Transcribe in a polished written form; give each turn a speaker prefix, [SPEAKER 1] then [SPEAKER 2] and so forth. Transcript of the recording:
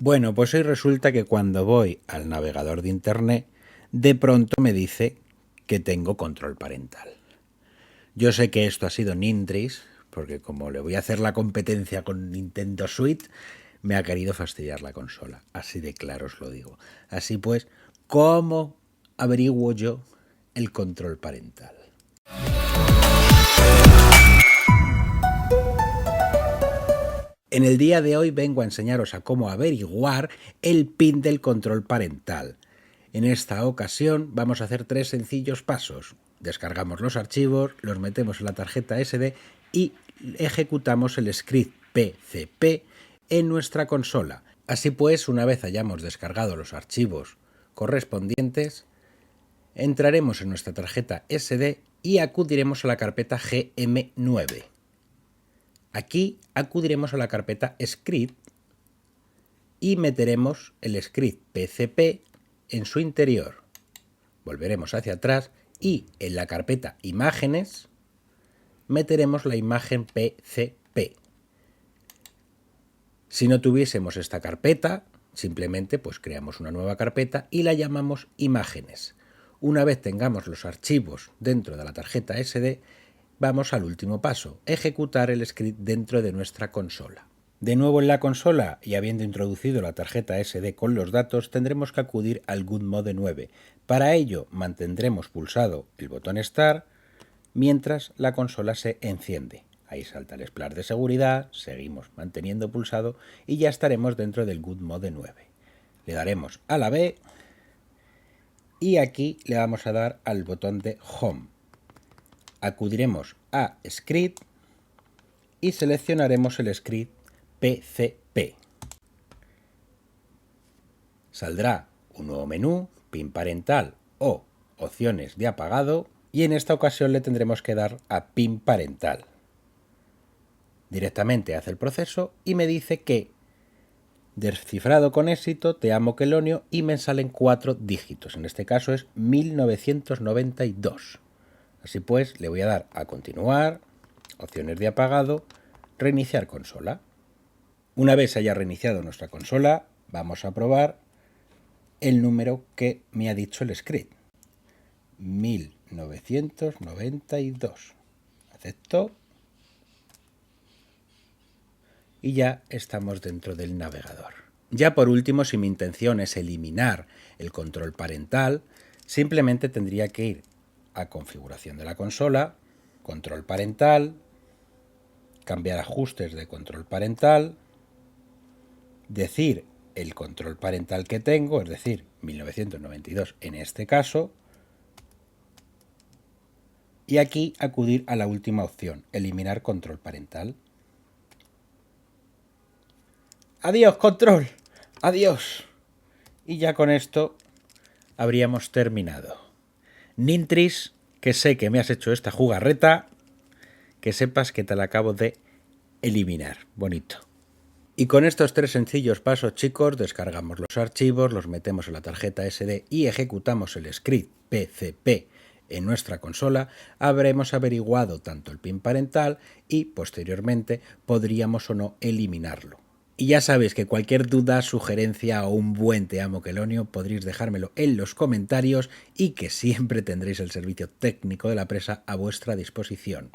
[SPEAKER 1] Bueno, pues hoy resulta que cuando voy al navegador de internet, de pronto me dice que tengo control parental. Yo sé que esto ha sido Nintris, porque como le voy a hacer la competencia con Nintendo Switch, me ha querido fastidiar la consola. Así de claro os lo digo. Así pues, ¿cómo averiguo yo el control parental? En el día de hoy vengo a enseñaros a cómo averiguar el PIN del control parental. En esta ocasión vamos a hacer 3 sencillos pasos. Descargamos los archivos, los metemos en la tarjeta SD y ejecutamos el script PCP en nuestra consola. Así pues, una vez hayamos descargado los archivos correspondientes, entraremos en nuestra tarjeta SD y acudiremos a la carpeta GM9. Aquí acudiremos a la carpeta script y meteremos el script PCP en su interior. Volveremos hacia atrás y en la carpeta imágenes meteremos la imagen PCP. Si no tuviésemos esta carpeta, simplemente pues creamos una nueva carpeta y la llamamos imágenes. Una vez tengamos los archivos dentro de la tarjeta SD, vamos al último paso, ejecutar el script dentro de nuestra consola. De nuevo en la consola y habiendo introducido la tarjeta SD con los datos, tendremos que acudir al Good Mode 9. Para ello mantendremos pulsado el botón Start mientras la consola se enciende. Ahí salta el splash de seguridad, seguimos manteniendo pulsado y ya estaremos dentro del Good Mode 9. Le daremos a la B y aquí le vamos a dar al botón de Home. Acudiremos a Script y seleccionaremos el script PCP. Saldrá un nuevo menú, PIN parental o opciones de apagado, y en esta ocasión le tendremos que dar a PIN parental. Directamente hace el proceso y me dice que descifrado con éxito, te amo Quelonio, y me salen 4 dígitos. En este caso es 1992. Así pues, le voy a dar a continuar, opciones de apagado, reiniciar consola. Una vez haya reiniciado nuestra consola, vamos a probar el número que me ha dicho el script. 1992. Acepto. Y ya estamos dentro del navegador. Ya por último, si mi intención es eliminar el control parental, simplemente tendría que ir a configuración de la consola, control parental, cambiar ajustes de control parental, decir el control parental que tengo, es decir, 1992 en este caso, y aquí acudir a la última opción, eliminar control parental. ¡Adiós, control! ¡Adiós! Y ya con esto habríamos terminado. Nintris, que sé que me has hecho esta jugarreta, que sepas que te la acabo de eliminar. Bonito. Y con estos 3 sencillos pasos, chicos, descargamos los archivos, los metemos en la tarjeta SD y ejecutamos el script PCP en nuestra consola, habremos averiguado tanto el PIN parental y, posteriormente, podríamos o no eliminarlo. Y ya sabéis que cualquier duda, sugerencia o un buen te amo Quelonio podréis dejármelo en los comentarios y que siempre tendréis el servicio técnico de la presa a vuestra disposición.